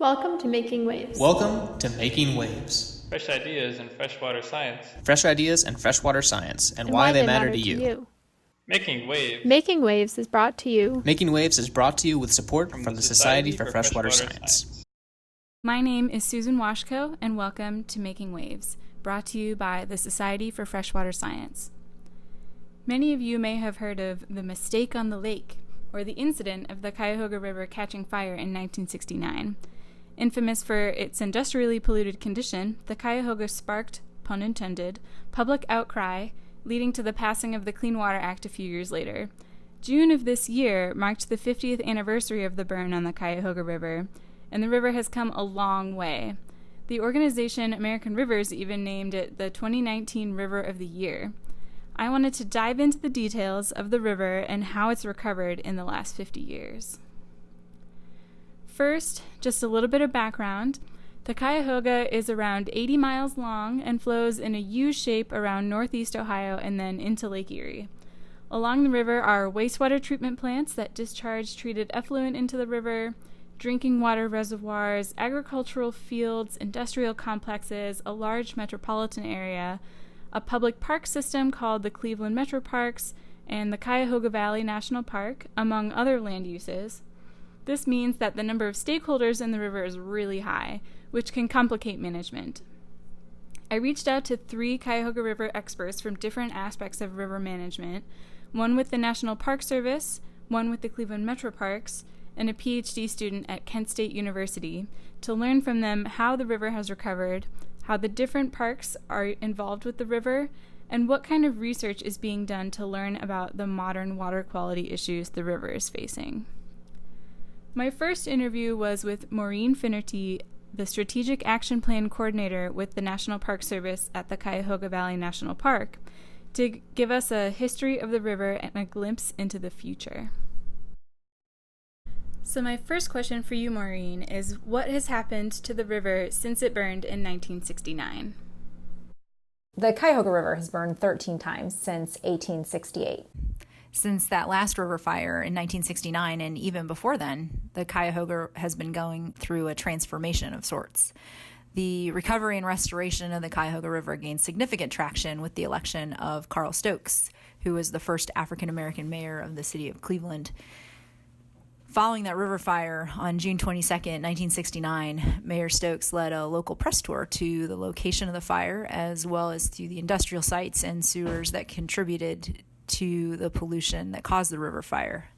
Welcome to Making Waves. Welcome to Making Waves. Fresh ideas and freshwater science. Fresh ideas and freshwater science, and why they matter to you. Making Waves. Making Waves is brought to you. Making Waves is brought to you with support from the Society for Freshwater Science. My name is Susan Washko, and welcome to Making Waves, brought to you by the Society for Freshwater Science. Many of you may have heard of the mistake on the lake, or the incident of the Cuyahoga River catching fire in 1969. Infamous for its industrially polluted condition, the Cuyahoga sparked, pun intended, public outcry, leading to the passing of the Clean Water Act a few years later. June of this year marked the 50th anniversary of the burn on the Cuyahoga River, and the river has come a long way. The organization American Rivers even named it the 2019 River of the Year. I wanted to dive into the details of the river and how it's recovered in the last 50 years. First, just a little bit of background. The Cuyahoga is around 80 miles long and flows in a U shape around northeast Ohio and then into Lake Erie. Along the river are wastewater treatment plants that discharge treated effluent into the river, drinking water reservoirs, agricultural fields, industrial complexes, a large metropolitan area, a public park system called the Cleveland Metroparks, and the Cuyahoga Valley National Park, among other land uses. This means that the number of stakeholders in the river is really high, which can complicate management. I reached out to 3 Cuyahoga River experts from different aspects of river management, one with the National Park Service, one with the Cleveland Metroparks, and a PhD student at Kent State University, to learn from them how the river has recovered, how the different parks are involved with the river, and what kind of research is being done to learn about the modern water quality issues the river is facing. My first interview was with Maureen Finnerty, the Strategic Action Plan Coordinator with the National Park Service at the Cuyahoga Valley National Park, to give us a history of the river and a glimpse into the future. So my first question for you, Maureen, is what has happened to the river since it burned in 1969? The Cuyahoga River has burned 13 times since 1868. Since that last river fire in 1969, and even before then, the Cuyahoga has been going through a transformation of sorts. The recovery and restoration of the Cuyahoga River gained significant traction with the election of Carl Stokes, who was the first African-American mayor of the city of Cleveland. Following that river fire on June 22nd, 1969, Mayor Stokes led a local press tour to the location of the fire, as well as to the industrial sites and sewers that contributed to the pollution that caused the river fire.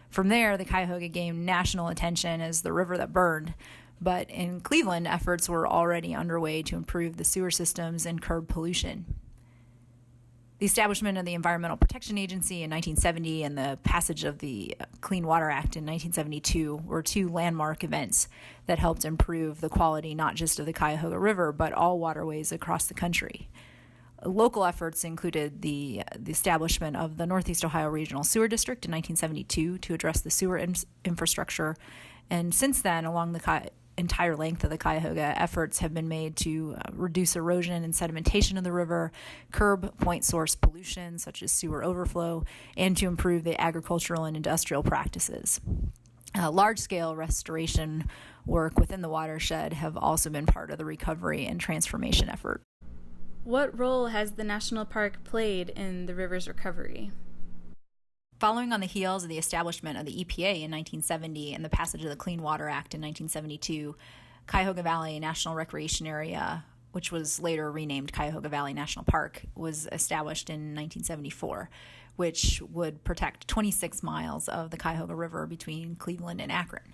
From there, the Cuyahoga gained national attention as the river that burned, but in Cleveland, efforts were already underway to improve the sewer systems and curb pollution. The establishment of the Environmental Protection Agency in 1970 and the passage of the Clean Water Act in 1972 were 2 landmark events that helped improve the quality not just of the Cuyahoga River, but all waterways across the country. Local efforts included the establishment of the Northeast Ohio Regional Sewer District in 1972 to address the sewer infrastructure, and since then, along the entire length of the Cuyahoga, efforts have been made to reduce erosion and sedimentation of the river, curb point source pollution such as sewer overflow, and to improve the agricultural and industrial practices. Large-scale restoration work within the watershed have also been part of the recovery and transformation effort. What role has the national park played in the river's recovery? Following on the heels of the establishment of the EPA in 1970 and the passage of the Clean Water Act in 1972, Cuyahoga Valley National Recreation Area, which was later renamed Cuyahoga Valley National Park, was established in 1974, which would protect 26 miles of the Cuyahoga River between Cleveland and Akron.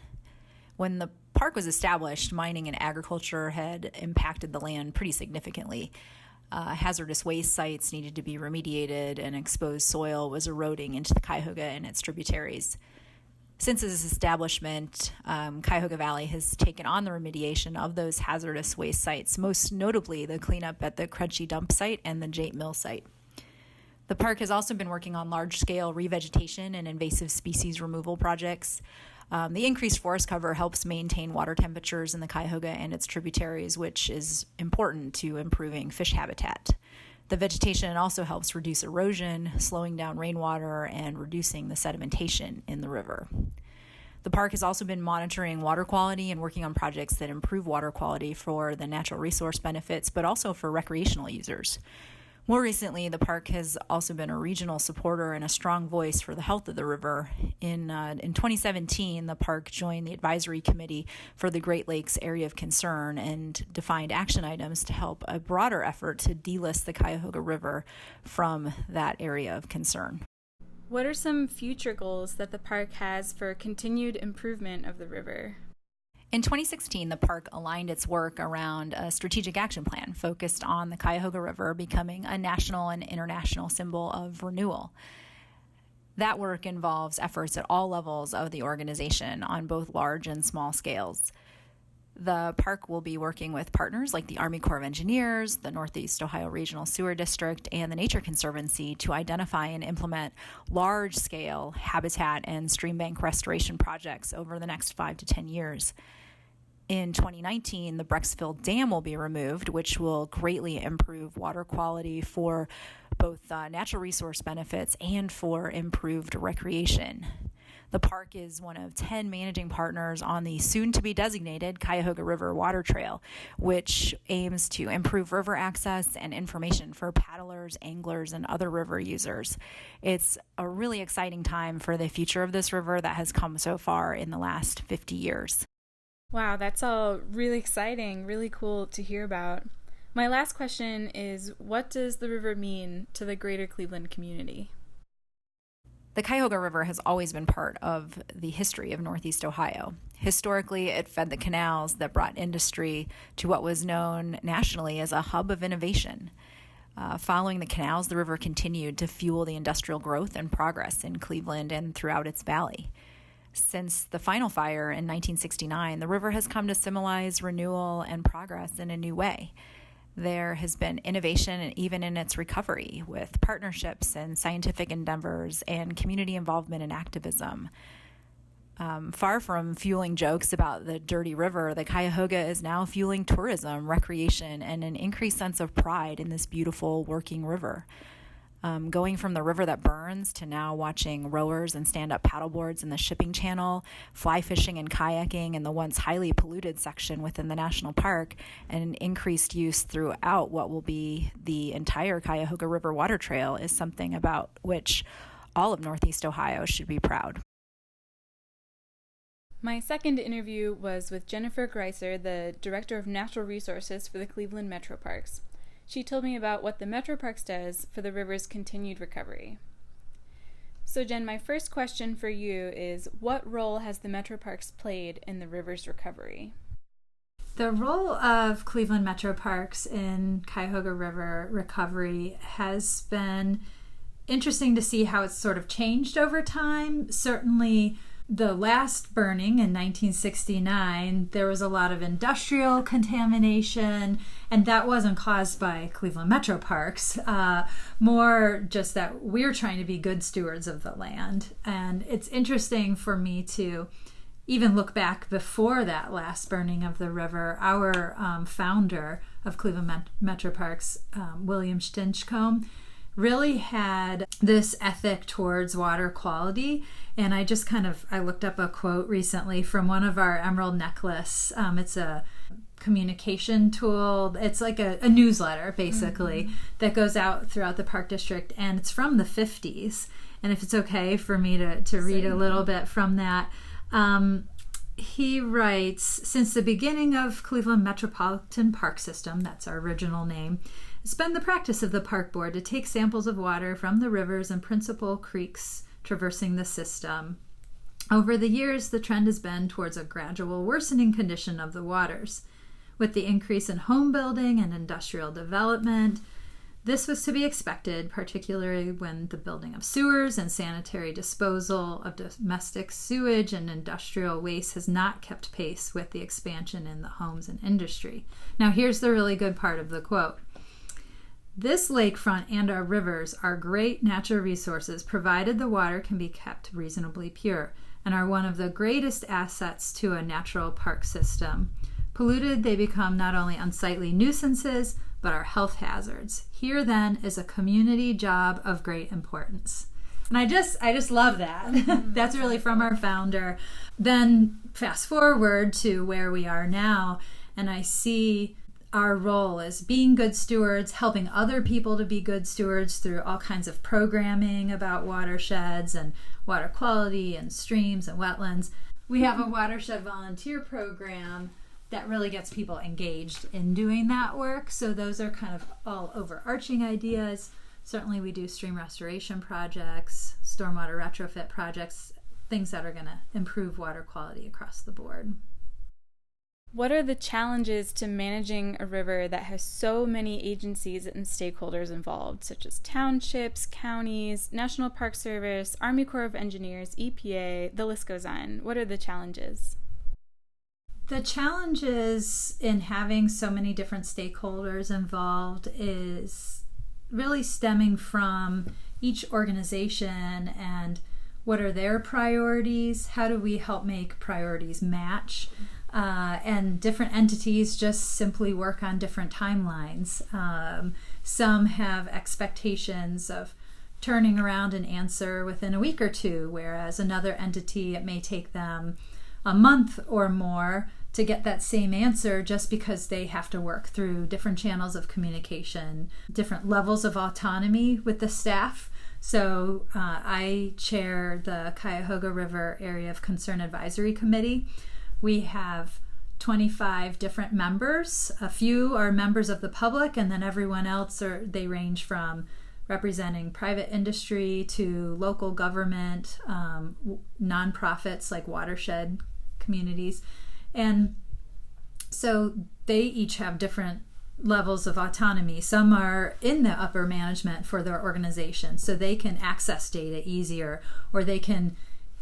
When the park was established, mining and agriculture had impacted the land pretty significantly. Hazardous waste sites needed to be remediated, and exposed soil was eroding into the Cuyahoga and its tributaries. Since its establishment, Cuyahoga Valley has taken on the remediation of those hazardous waste sites, most notably the cleanup at the Crunchy Dump site and the Jate Mill site. The park has also been working on large-scale revegetation and invasive species removal projects. The increased forest cover helps maintain water temperatures in the Cuyahoga and its tributaries, which is important to improving fish habitat. The vegetation also helps reduce erosion, slowing down rainwater, and reducing the sedimentation in the river. The park has also been monitoring water quality and working on projects that improve water quality for the natural resource benefits, but also for recreational users. More recently, the park has also been a regional supporter and a strong voice for the health of the river. In 2017, the park joined the advisory committee for the Great Lakes Area of Concern and defined action items to help a broader effort to delist the Cuyahoga River from that area of concern. What are some future goals that the park has for continued improvement of the river? In 2016, the park aligned its work around a strategic action plan focused on the Cuyahoga River becoming a national and international symbol of renewal. That work involves efforts at all levels of the organization on both large and small scales. The park will be working with partners like the Army Corps of Engineers, the Northeast Ohio Regional Sewer District, and the Nature Conservancy to identify and implement large-scale habitat and stream bank restoration projects over the next 5 to 10 years. In 2019, the Brecksville Dam will be removed, which will greatly improve water quality for both natural resource benefits and for improved recreation. The park is one of 10 managing partners on the soon-to-be-designated Cuyahoga River Water Trail, which aims to improve river access and information for paddlers, anglers, and other river users. It's a really exciting time for the future of this river that has come so far in the last 50 years. Wow, that's all really exciting, really cool to hear about. My last question is, what does the river mean to the greater Cleveland community? The Cuyahoga River has always been part of the history of Northeast Ohio. Historically, it fed the canals that brought industry to what was known nationally as a hub of innovation. Following the canals, the river continued to fuel the industrial growth and progress in Cleveland and throughout its valley. Since the final fire in 1969, the river has come to symbolize renewal and progress in a new way. There has been innovation and even in its recovery with partnerships and scientific endeavors and community involvement and activism. Far from fueling jokes about the dirty river, the Cuyahoga is now fueling tourism, recreation, and an increased sense of pride in this beautiful working river. Going from the river that burns to now watching rowers and stand-up paddleboards in the shipping channel, fly fishing and kayaking in the once highly polluted section within the national park, and an increased use throughout what will be the entire Cuyahoga River Water Trail is something about which all of Northeast Ohio should be proud. My second interview was with Jennifer Grieser, the Director of Natural Resources for the Cleveland Metroparks. She told me about what the Metroparks does for the river's continued recovery. So Jen, my first question for you is, what role has the Metroparks played in the river's recovery? The role of Cleveland Metroparks in Cuyahoga River recovery has been interesting to see how it's sort of changed over time. Certainly the last burning in 1969, there was a lot of industrial contamination, and that wasn't caused by Cleveland Metroparks, more just that we're trying to be good stewards of the land. And it's interesting for me to even look back before that last burning of the river. Our founder of Cleveland Metroparks, William Stinchcomb, really had this ethic towards water quality. And I looked up a quote recently from one of our Emerald Necklace. It's a communication tool. It's like a newsletter, basically, that goes out throughout the Park District. And it's from the 50s. And if it's okay for me to read a little bit from that. He writes, since the beginning of Cleveland Metropolitan Park System, that's our original name, it's been the practice of the Park Board to take samples of water from the rivers and principal creeks traversing the system. Over the years, the trend has been towards a gradual worsening condition of the waters. With the increase in home building and industrial development, this was to be expected, particularly when the building of sewers and sanitary disposal of domestic sewage and industrial waste has not kept pace with the expansion in the homes and industry. Now, here's the really good part of the quote. This lakefront and our rivers are great natural resources, provided the water can be kept reasonably pure, and are one of the greatest assets to a natural park system. Polluted, they become not only unsightly nuisances, but are health hazards. Here, then, is a community job of great importance. And I just love that. That's really from our founder. Then fast forward to where we are now, and I see our role as being good stewards, helping other people to be good stewards through all kinds of programming about watersheds and water quality and streams and wetlands. We have a watershed volunteer program that really gets people engaged in doing that work. So those are kind of all overarching ideas. Certainly we do stream restoration projects, stormwater retrofit projects, things that are going to improve water quality across the board. What are the challenges to managing a river that has so many agencies and stakeholders involved, such as townships, counties, National Park Service, Army Corps of Engineers, EPA, the list goes on? What are the challenges? The challenges in having so many different stakeholders involved is really stemming from each organization and what are their priorities? How do we help make priorities match? And different entities just simply work on different timelines. Some have expectations of turning around an answer within a week or two, whereas another entity, it may take them a month or more to get that same answer just because they have to work through different channels of communication, different levels of autonomy with the staff. So I chair the Cuyahoga River Area of Concern Advisory Committee. We have 25 different members. A few are members of the public, and then everyone else they range from representing private industry to local government, nonprofits like watershed communities. And so they each have different levels of autonomy. Some are in the upper management for their organization, so they can access data easier, or they can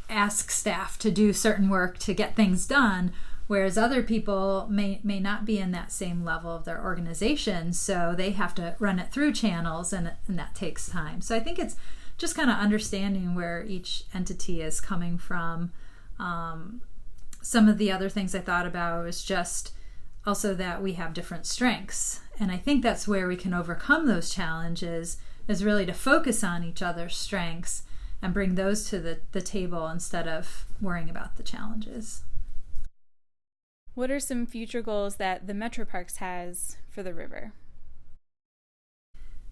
ask staff to do certain work to get things done, whereas other people may not be in that same level of their organization, so they have to run it through channels, and that takes time. So I think it's just kind of understanding where each entity is coming from. Some of the other things I thought about was just also that we have different strengths, and I think that's where we can overcome those challenges, is really to focus on each other's strengths and bring those to the table instead of worrying about the challenges. What are some future goals that the Metroparks has for the river?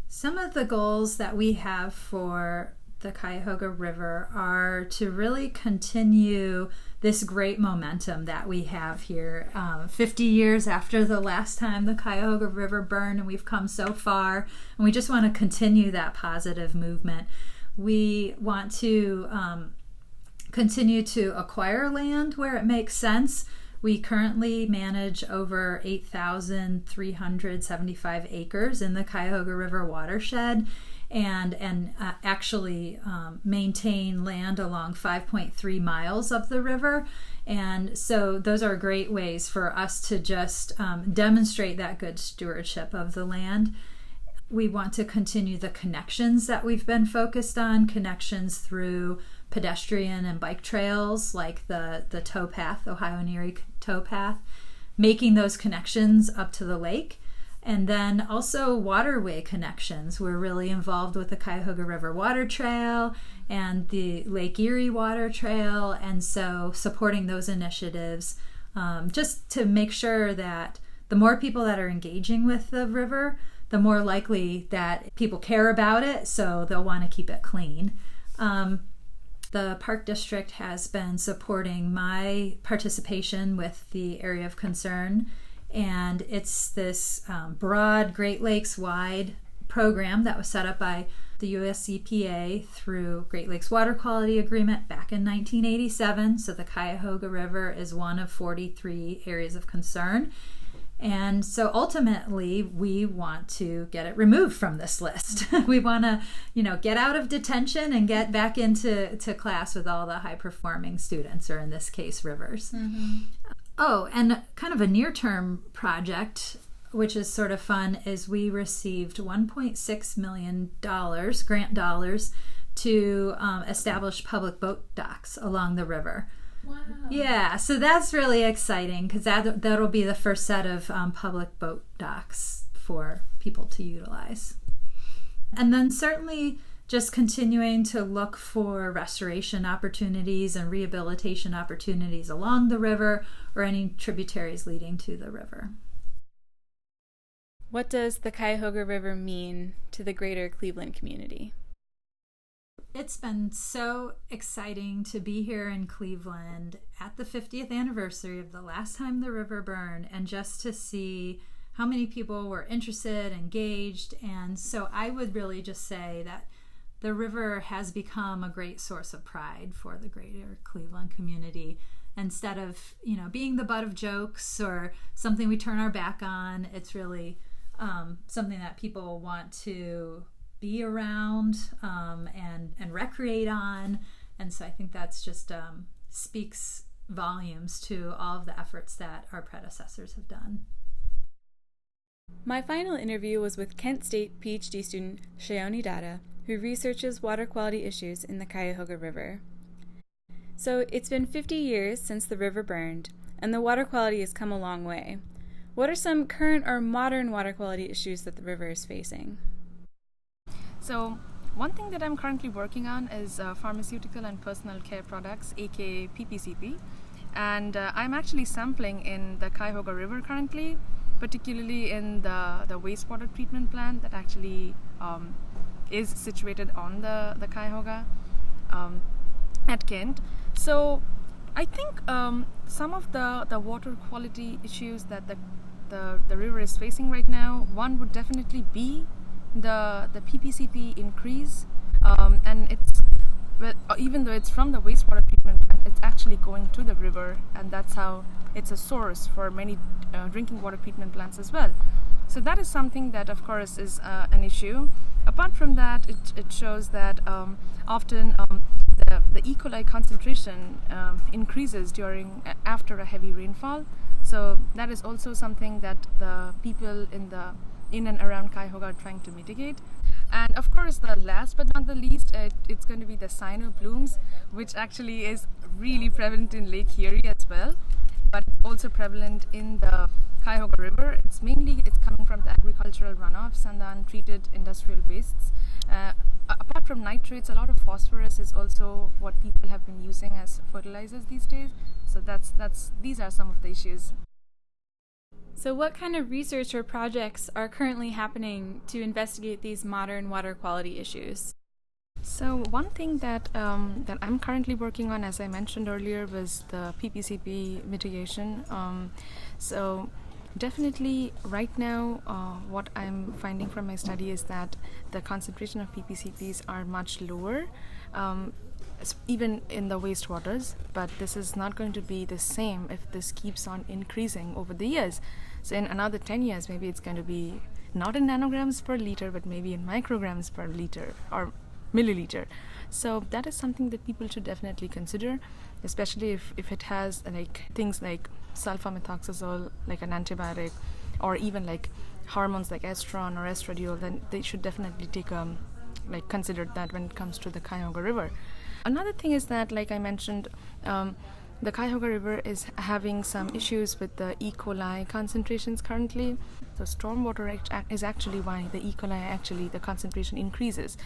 Some of the goals that we have for the Cuyahoga River are to really continue this great momentum that we have here 50 years after the last time the Cuyahoga River burned, and we've come so far, and we just want to continue that positive movement. We want to continue to acquire land where it makes sense. We currently manage over 8,375 acres in the Cuyahoga River watershed, and actually maintain land along 5.3 miles of the river. And so those are great ways for us to just demonstrate that good stewardship of the land. We want to continue the connections that we've been focused on, connections through pedestrian and bike trails like the towpath, Ohio and Erie towpath, making those connections up to the lake. And then also waterway connections. We're really involved with the Cuyahoga River Water Trail and the Lake Erie Water Trail, and so supporting those initiatives just to make sure that the more people that are engaging with the river, the more likely that people care about it, so they'll want to keep it clean. The Park District has been supporting my participation with the Area of Concern, and it's this broad Great Lakes wide program that was set up by the US EPA through Great Lakes Water Quality Agreement back in 1987. So the Cuyahoga River is one of 43 areas of concern. And so ultimately, we want to get it removed from this list. We want to, get out of detention and get back into class with all the high-performing students, or in this case, rivers. Mm-hmm. Oh, and kind of a near-term project, which is sort of fun, is we received $1.6 million grant dollars to establish public boat docks along the river. Wow. Yeah, so that's really exciting because that'll be the first set of public boat docks for people to utilize. And then certainly just continuing to look for restoration opportunities and rehabilitation opportunities along the river or any tributaries leading to the river. What does the Cuyahoga River mean to the greater Cleveland community? It's been so exciting to be here in Cleveland at the 50th anniversary of the last time the river burned, and just to see how many people were interested, engaged. And so I would really just say that the river has become a great source of pride for the greater Cleveland community. Instead of, being the butt of jokes or something we turn our back on, it's really something that people want to be around and recreate on. And so I think that's just speaks volumes to all of the efforts that our predecessors have done. My final interview was with Kent State PhD student Sayoni Dutta, who researches water quality issues in the Cuyahoga River. So it's been 50 years since the river burned, and the water quality has come a long way. What are some current or modern water quality issues that the river is facing? So one thing that I'm currently working on is pharmaceutical and personal care products, aka PPCP. And I'm actually sampling in the Cuyahoga River currently, particularly in the wastewater treatment plant that actually is situated on the Cuyahoga at Kent. So I think some of the water quality issues that the river is facing right now, one would definitely be the PPCP increase, and even though it's from the wastewater treatment plant, it's actually going to the river, and that's how it's a source for many drinking water treatment plants as well. So that is something that, of course, is an issue. Apart from that, it shows that often the Coli concentration increases after a heavy rainfall. So that is also something that the people in and around Cuyahoga are trying to mitigate. And of course, the last but not the least, it's going to be the cyano blooms, which actually is really prevalent in Lake Erie as well, but it's also prevalent in the Cuyahoga River. It's coming from the agricultural runoffs and the untreated industrial wastes. Apart from nitrates, a lot of phosphorus is also what people have been using as fertilizers these days. So these are some of the issues. So what kind of research or projects are currently happening to investigate these modern water quality issues? So one thing that I'm currently working on, as I mentioned earlier, was the PPCP mitigation. So definitely right now what I'm finding from my study is that the concentration of PPCPs are much lower, even in the wastewaters, but this is not going to be the same if this keeps on increasing over the years. So in another 10 years, maybe it's going to be not in nanograms per liter, but maybe in micrograms per liter or milliliter. So that is something that people should definitely consider, especially if it has things like sulfamethoxazole, like an antibiotic, or even like hormones like estrogen or estradiol, then they should definitely consider that when it comes to the Cuyahoga River. Another thing is that, like I mentioned, the Cuyahoga River is having some issues with the E. coli concentrations currently. So stormwater is actually why the E. coli the concentration increases.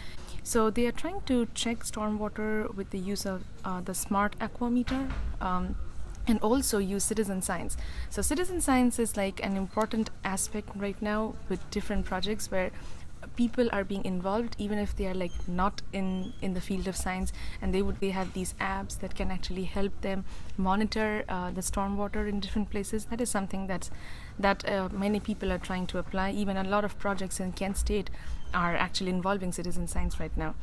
So they are trying to check stormwater with the use of the smart aquameter, and also use citizen science. So citizen science is like an important aspect right now with different projects where people are being involved, even if they are not in the field of science, and they have these apps that can actually help them monitor the stormwater in different places. That is something that many people are trying to apply. Even a lot of projects in Kent State are actually involving citizen science right now.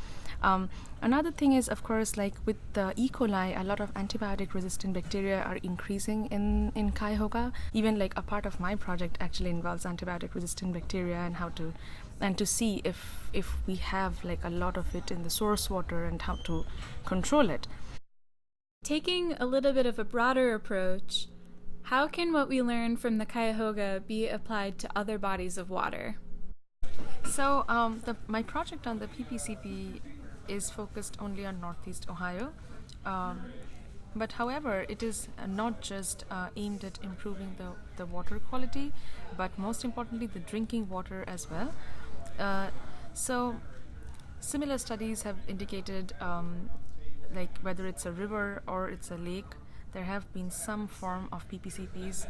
Another thing is, of course, with the E. coli, a lot of antibiotic resistant bacteria are increasing in Cuyahoga. Even a part of my project actually involves antibiotic resistant bacteria and to see if we have a lot of it in the source water and how to control it. Taking a little bit of a broader approach, how can what we learn from the Cuyahoga be applied to other bodies of water? So my project on the PPCP is focused only on Northeast Ohio. But however, it is not just aimed at improving the water quality, but most importantly, the drinking water as well. So Similar studies have indicated, like whether it's a river or it's a lake, there have been some form of PPCPs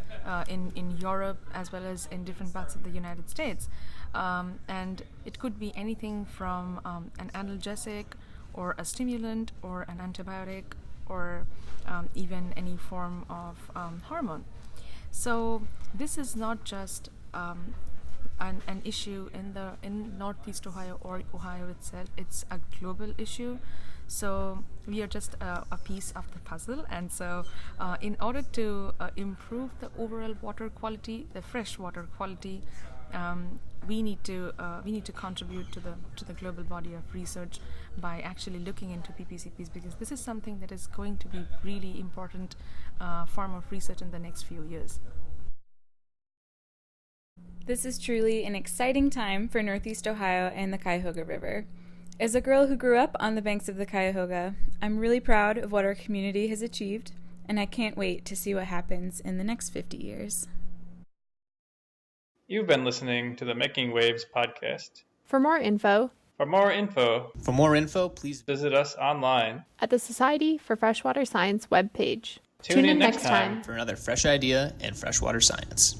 in Europe as well as in different parts of the United States. And it could be anything from an analgesic or a stimulant or an antibiotic or even any form of hormone. So this is not just an issue in Northeast Ohio or Ohio itself. It's a global issue. So we are just a piece of the puzzle, and so in order to improve the overall water quality, the fresh water quality, we need to contribute to the global body of research by actually looking into PPCPs, because this is something that is going to be really important form of research in the next few years. This is truly an exciting time for Northeast Ohio and the Cuyahoga River. As a girl who grew up on the banks of the Cuyahoga, I'm really proud of what our community has achieved, and I can't wait to see what happens in the next 50 years. You've been listening to the Making Waves podcast. For more info, please visit us online at the Society for Freshwater Science webpage. Tune in next time for another fresh idea in freshwater science.